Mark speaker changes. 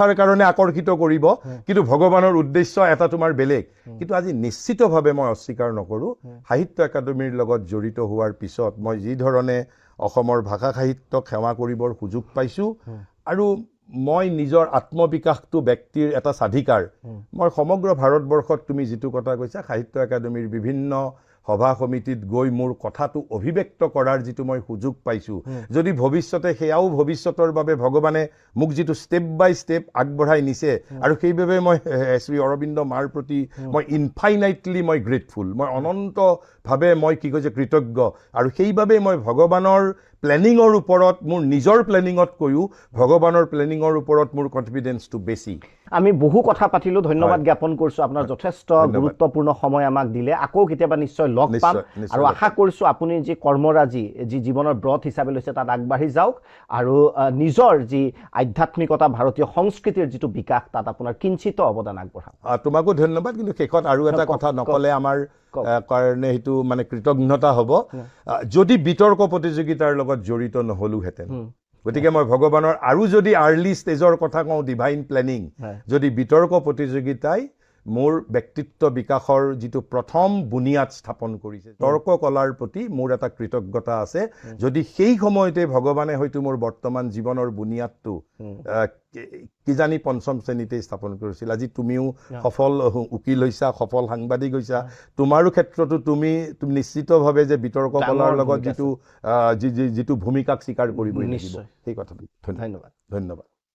Speaker 1: তাৰ কাৰণে আকৰ্ষিত কৰিব কিন্তু ভগৱানৰ উদ্দেশ্য এটা তোমাৰ বেলেগ কিন্তু আজি নিশ্চিতভাৱে মই অস্বীকাৰ নকৰোঁ সাহিত্য একাডেমীৰ লগত জড়িত হোৱাৰ পিছত মই যি ধৰণে অসমৰ ভাষা সাহিত্যক সেৱা কৰিবৰ সুযোগ পাইছোঁ আৰু মই নিজৰ আত্মবিকাশটো ব্যক্তিৰ এটা স্বাধিকাৰ মই সমগ্ৰ ভাৰতবৰ্ষত তুমি যিটো কথা কৈছা সাহিত্য একাডেমীৰ বিভিন্ন সভা সমিতিত গৈ মোৰ কথাটো অভিব্যক্ত কৰাৰ যিটো মই সুযোগ পাইছোঁ যদি ভৱিষ্যতে সেয়াও ভৱিষ্যতৰ বাবে ভগৱানে মোক যিটো ষ্টেপ বাই ষ্টেপ আগবঢ়াই নিছে আৰু সেইবাবে মই শ্ৰী অৰবিন্দ মাৰ প্ৰতি মই ইনফাইনাইটলি মই গ্ৰেটফুল মই অনন্তভাৱে মই কি কৈছে কৃতজ্ঞ আৰু সেইবাবে মই ভগৱানৰ প্লেনিঙৰ ওপৰত মোৰ নিজৰ প্লেনিঙতকৈও ভগৱানৰ প্লেনিঙৰ ওপৰত মোৰ কনফিডেন্সটো বেছি
Speaker 2: আমি বহু কথা পাতিলোঁ ধন্যবাদ জ্ঞাপন কৰিছোঁ আপোনাৰ যথেষ্ট গুৰুত্বপূৰ্ণ সময় আমাক দিলে আকৌ কেতিয়াবা নিশ্চয় লগ পাম আৰু আশা কৰিছোঁ আপুনি যি কৰ্মৰাজি যি জীৱনৰ ব্ৰত হিচাপে লৈছে তাত আগবাঢ়ি যাওক আৰু নিজৰ যি আধ্যাত্মিকতা ভাৰতীয় সংস্কৃতিৰ যিটো বিকাশ তাত আপোনাৰ কিঞ্চিত অৱদান আগবঢ়াওক
Speaker 1: তোমাকো ধন্যবাদ কিন্তু শেষত আৰু এটা কথা নকলে আমাৰ কাৰণে সেইটো মানে কৃতজ্ঞতা হ'ব যদি বিতৰ্ক প্ৰতিযোগিতাৰ লগত জড়িত নহ'লোহেঁতেন গতিকে মই ভগৱানৰ আৰু যদি আৰ্লি ষ্টেজৰ কথা কওঁ ডিভাইন প্লেনিং যদি বিতৰ্ক প্ৰতিযোগিতাই মোৰ ব্যক্তিত্ব বিকাশৰ যিটো প্ৰথম বুনিয়াদ স্থাপন কৰিছে তৰ্ক কলাৰ প্ৰতি মোৰ এটা কৃতজ্ঞতা আছে যদি সেই সময়তে ভগৱানে হয়তো মোৰ বৰ্তমান জীৱনৰ বুনিয়াদটো কিজানি পঞ্চম শ্ৰেণীতে স্থাপন কৰিছিল আজি তুমিও সফল উকিল হৈছা সফল সাংবাদিক হৈছা তোমাৰো ক্ষেত্ৰতো তুমি নিশ্চিতভাৱে যে বিতৰ্ক কলাৰ লগত যিটো ভূমিকাক স্বীকাৰ কৰিবই লাগিব সেই কথাটো ধন্যবাদ